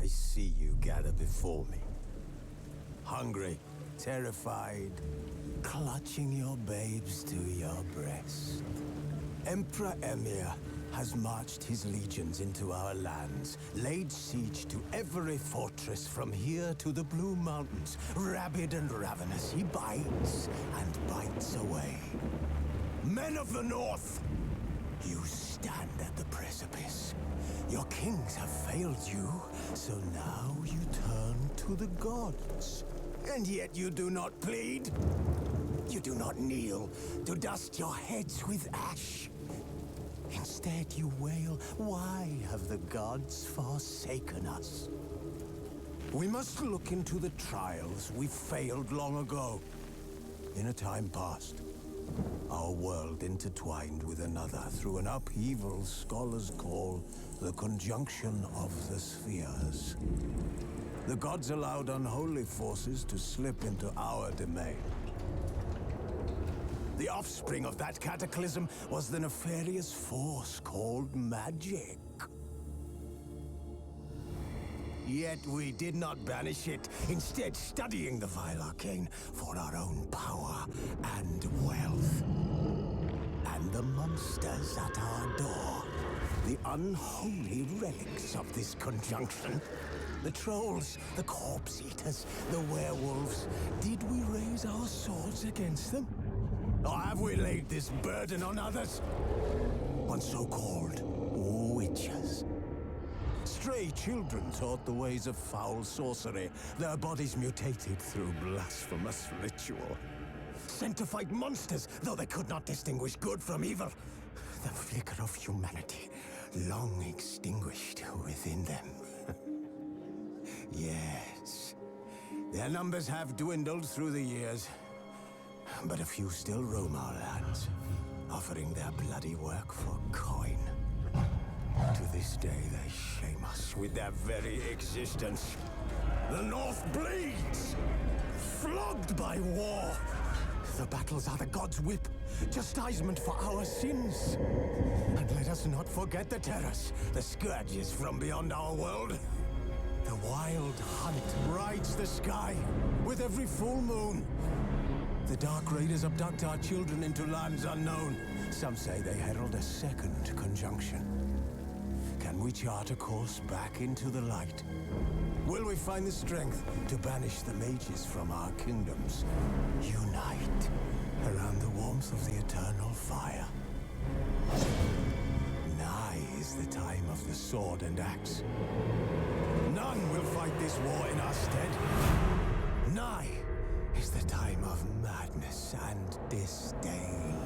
I see you gather before me. Hungry, terrified, clutching your babes to your breast. Emperor Emir has marched his legions into our lands, laid siege to every fortress from here to the Blue Mountains. Rabid and ravenous, he bites and bites away. Men of the North, you stand at the precipice. Your kings have failed you, so now you turn to the gods. And yet you do not plead. You do not kneel to dust your heads with ash. Instead you wail, why have the gods forsaken us? We must look into the trials we failed long ago. In a time past, our world intertwined with another through an upheaval scholars call the conjunction of the spheres. The gods allowed unholy forces to slip into our domain. The offspring of that cataclysm was the nefarious force called magic. Yet we did not banish it, instead studying the vile arcane for our own power and wealth. And the monsters at our door, the unholy relics of this conjunction. The trolls, the corpse eaters, the werewolves. Did we raise our swords against them? Or have we laid this burden on others? On so-called witches. Stray children taught the ways of foul sorcery, their bodies mutated through blasphemous ritual. Sent to fight monsters, though they could not distinguish good from evil. The flicker of humanity, long extinguished within them. Yes, their numbers have dwindled through the years, but a few still roam our lands, offering their bloody work for coin. To this day, they shame us with their very existence. The North bleeds, flogged by war. The battles are the gods' whip, chastisement for our sins. And let us not forget the terrors, the scourges from beyond our world. The wild hunt rides the sky with every full moon. The Dark Raiders abduct our children into lands unknown. Some say they herald a second conjunction. Can we chart a course back into the light? Will we find the strength to banish the mages from our kingdoms? Unite around the warmth of the eternal fire. Nigh is the time of the sword and axe. None will fight this war in our stead. Nigh is the time of madness and disdain.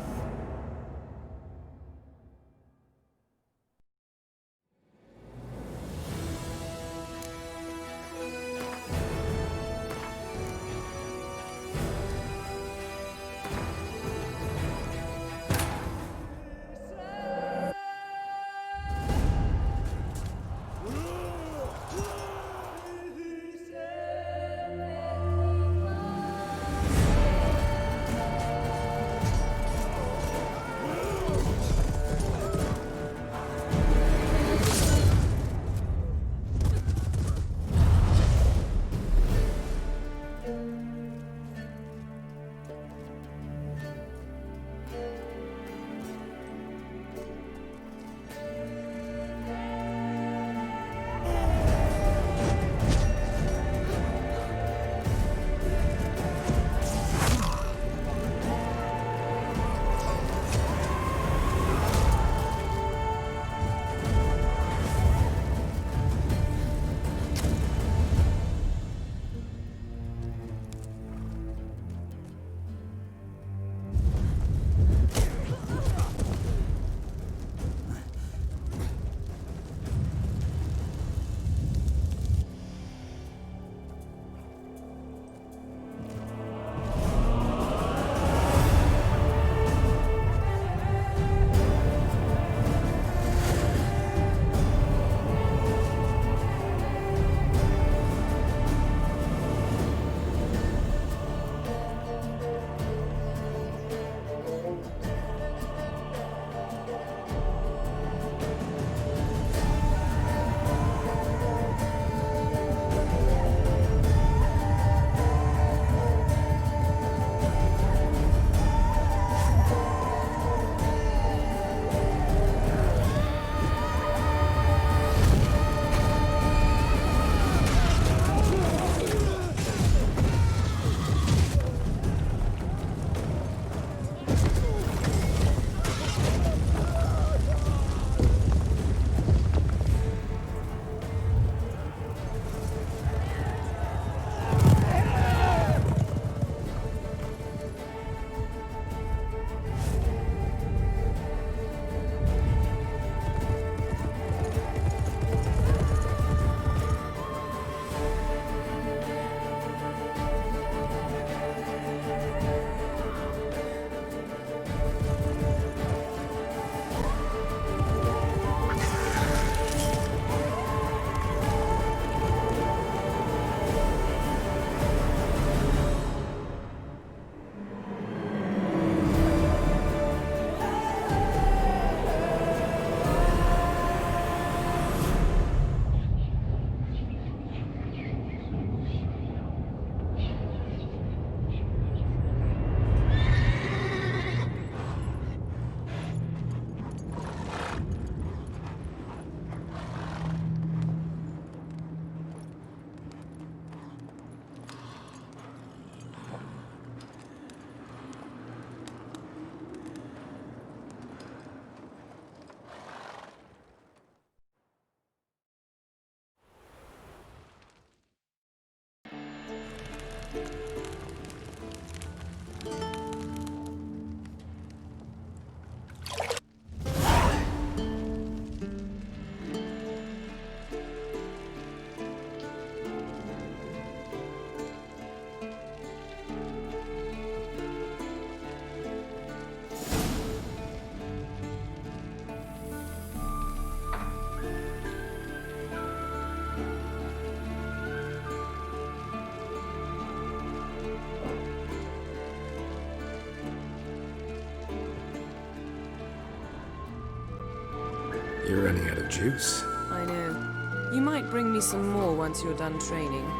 You're running out of juice. I know. You might bring me some more once you're done training.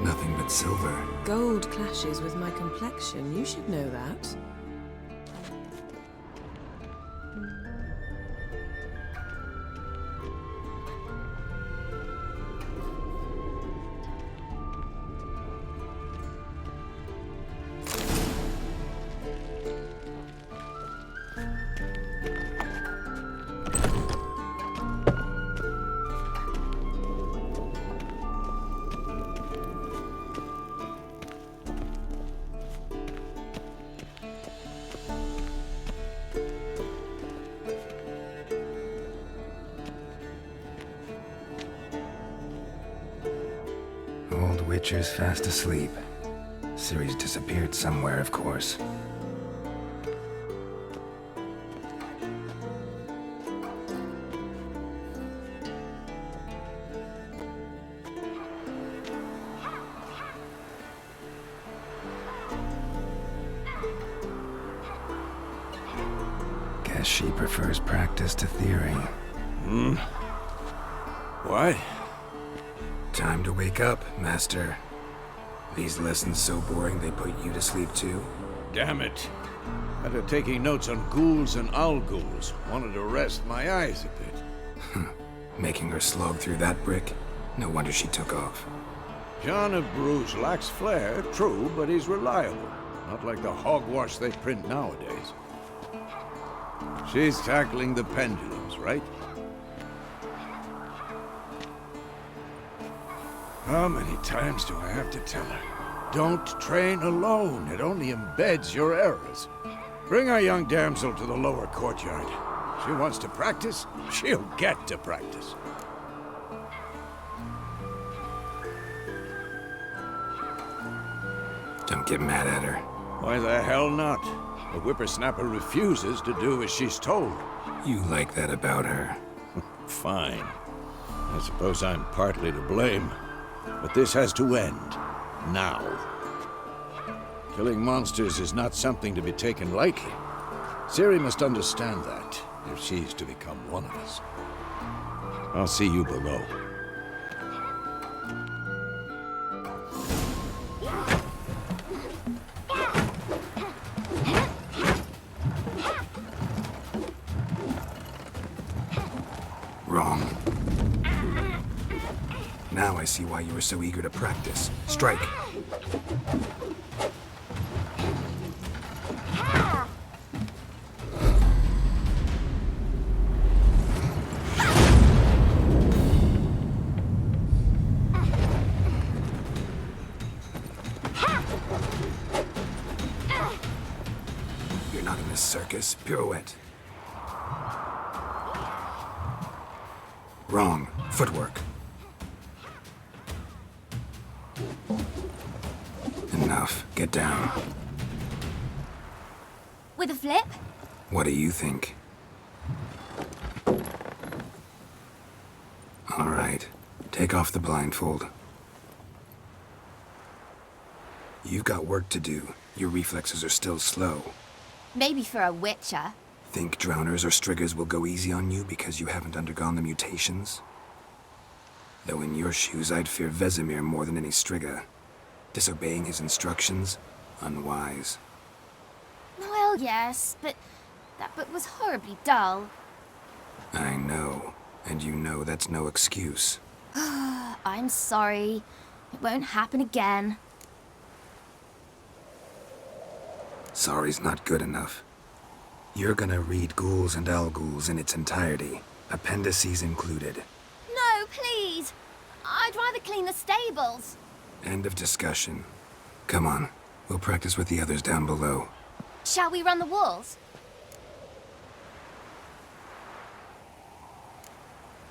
Nothing but silver. Gold clashes with my complexion. You should know that. Old Witcher's fast asleep. Ciri's disappeared somewhere, of course. Guess she prefers practice to theory. What? Time to wake up, Master. These lessons so boring they put you to sleep too? Damn it. After taking notes on ghouls and owl-ghouls, wanted to rest my eyes a bit. Making her slog through that brick? No wonder she took off. John of Bruges lacks flair, true, but he's reliable. Not like the hogwash they print nowadays. She's tackling the pendulums, right? How many times do I have to tell her? Don't train alone. It only embeds your errors. Bring our young damsel to the lower courtyard. She wants to practice, she'll get to practice. Don't get mad at her. Why the hell not? The whippersnapper refuses to do as she's told. You like that about her. Fine. I suppose I'm partly to blame. But this has to end. Now. Killing monsters is not something to be taken lightly. Ciri must understand that, if she's to become one of us. I'll see you below. Wrong. Now I see why you were so eager to practice. Strike. You're not in this circus. Pirouette. Wrong. Footwork. Enough. Get down. With a flip? What do you think? All right. Take off the blindfold. You've got work to do. Your reflexes are still slow. Maybe for a witcher. Think drowners or striggers will go easy on you because you haven't undergone the mutations? Though in your shoes, I'd fear Vesemir more than any strigger. Disobeying his instructions? Unwise. Well, yes, but that book was horribly dull. I know. And you know that's no excuse. I'm sorry. It won't happen again. Sorry's not good enough. You're gonna read Ghouls and Owl-Ghouls in its entirety, appendices included. No, please. I'd rather clean the stables. End of discussion. Come on, we'll practice with the others down below. Shall we run the walls?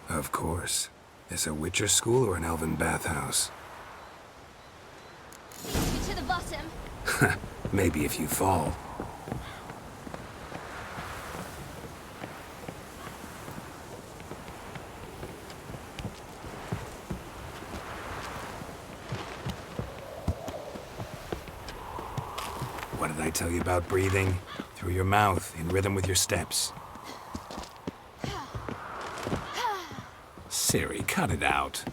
Of course. This a Witcher school or an elven bathhouse? You to the bottom. Maybe if you fall. What did I tell you about breathing? Through your mouth, in rhythm with your steps. Siri, cut it out.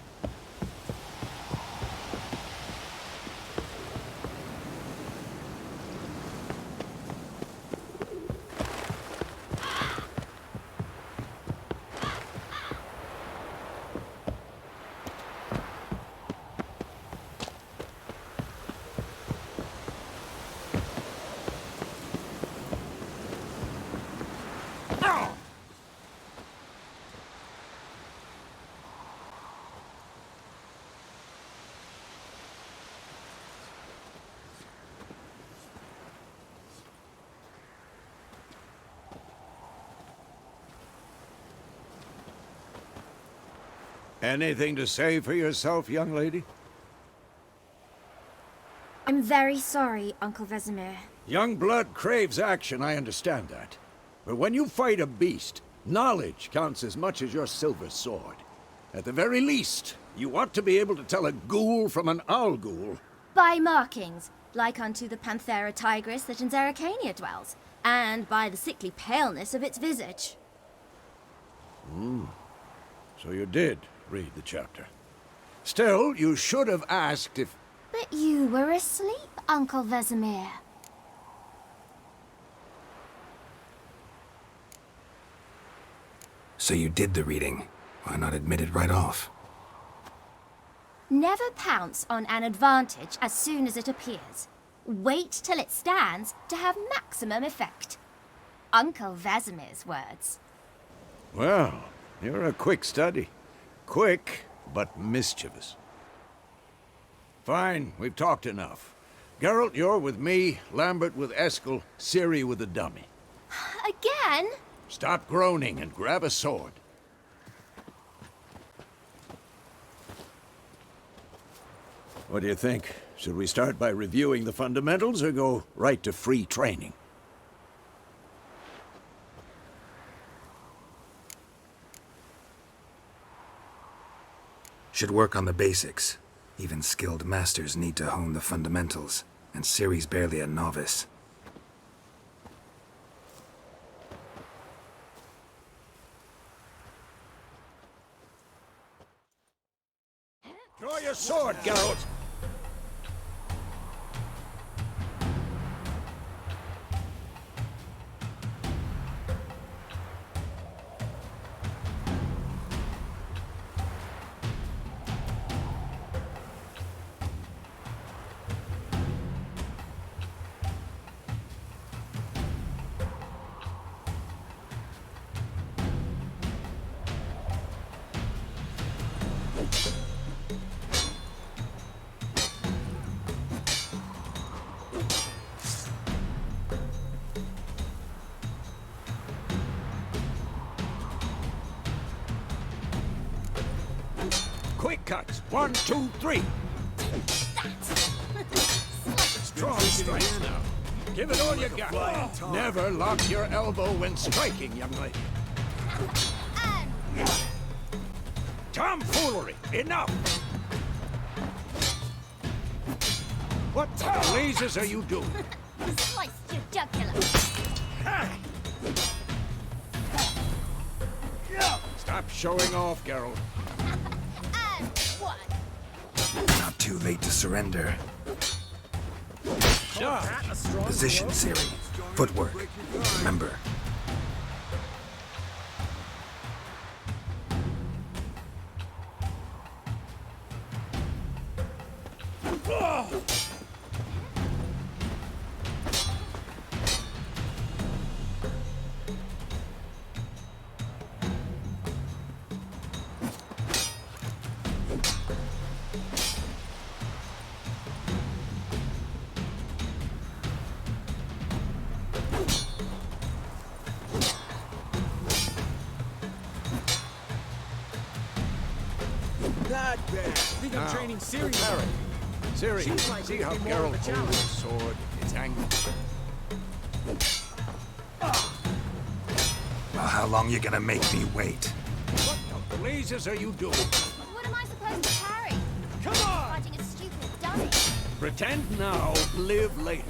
Anything to say for yourself, young lady? I'm very sorry, Uncle Vesemir. Young blood craves action, I understand that. But when you fight a beast, knowledge counts as much as your silver sword. At the very least, you ought to be able to tell a ghoul from an owl ghoul. By markings, like unto the Panthera tigris that in Zerrikania dwells, and by the sickly paleness of its visage. So you did read the chapter. Still, you should have asked if... But you were asleep, Uncle Vesemir. So you did the reading. Why not admit it right off? Never pounce on an advantage as soon as it appears. Wait till it stands to have maximum effect. Uncle Vesemir's words. Well, you're a quick study. Quick, but mischievous. Fine, we've talked enough. Geralt, you're with me, Lambert with Eskel, Ciri with the dummy. Again? Stop groaning and grab a sword. What do you think? Should we start by reviewing the fundamentals or go right to free training? Should work on the basics. Even skilled masters need to hone the fundamentals, and Ciri's barely a novice. Draw your sword, Geralt! Quick cuts. 1, 2, 3. Strong strikes now. Give it all you got. Never lock your elbow when striking, young lady. Tomfoolery! Enough! What the blazes are you doing? Sliced your jugular. Stop showing off, Geralt. And one. Not too late to surrender. Position, Ciri. Footwork. Remember. Not bad. Think I'm training Siri. Harry. Siri, She's likely see to how be more of a Geralt holds his sword? It's angled. Well, how long you gonna make me wait? What the blazes are you doing? What am I supposed to carry? Come on! Fighting a stupid dummy. Pretend now, live later.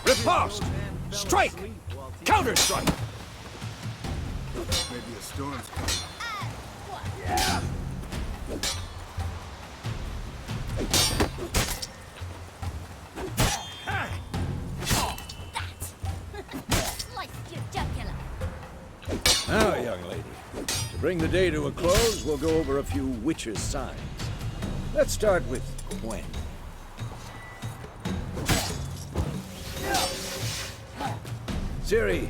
Riposte! Strike! Counter-strike! Maybe a storm's coming. Sliced your jugular. Now, young lady, to bring the day to a close, we'll go over a few witches' signs. Let's start with Gwen. Ciri,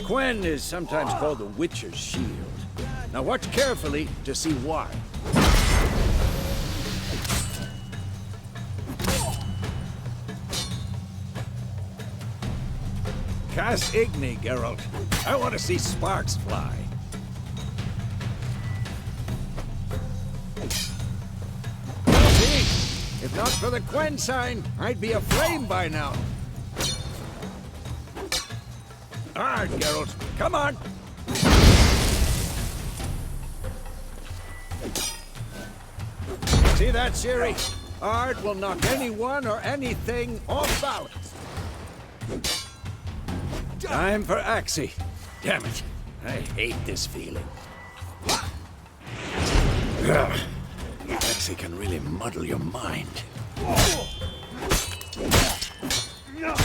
Gwen is sometimes called the Witcher's Shield. Now watch carefully to see why. Cast Igni, Geralt. I want to see sparks fly. See? If not for the Gwen sign, I'd be aflame by now. All right, Geralt, come on. See that, Ciri? Art will knock anyone or anything off balance. Time for Axie. Damn it, I hate this feeling. Ugh. Axie can really muddle your mind.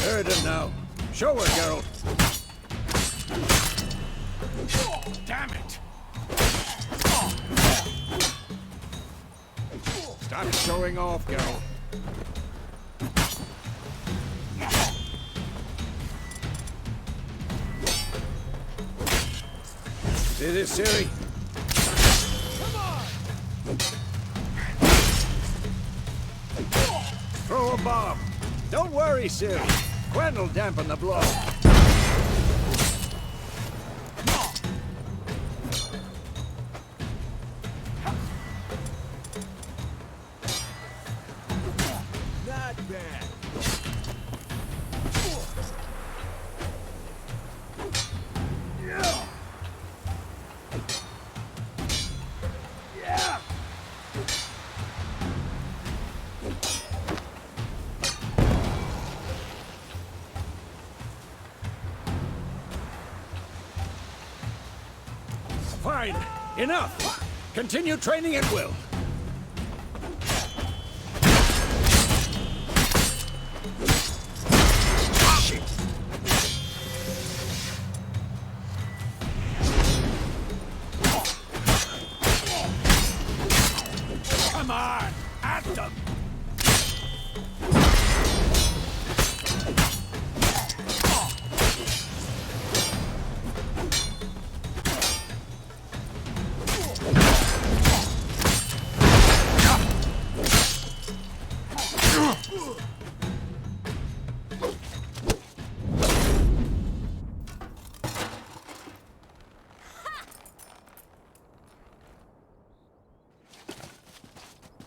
Heard it now. Show her, Geralt. Damn it! Stop showing off, Geralt. See this, Ciri? Throw a bomb. Don't worry, Ciri. Gwen will dampen the blow. Not bad. Fine. Enough. Continue training at will. Come on, at them.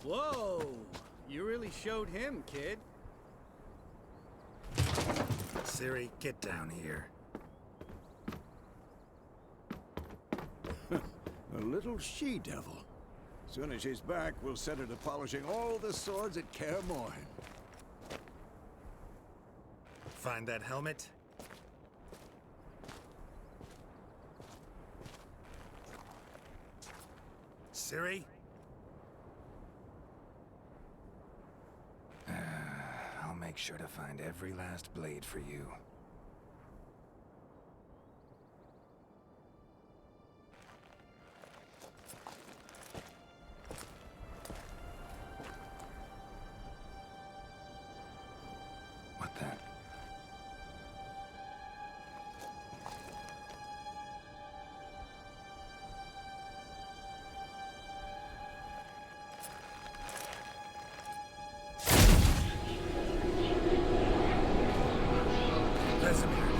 Whoa! You really showed him, kid. Ciri, get down here. A little she-devil. Soon as she's back, we'll set her to polishing all the swords at Kaer Morhen. Find that helmet? Ciri? I'll make sure to find every last blade for you. What then? Vesemir.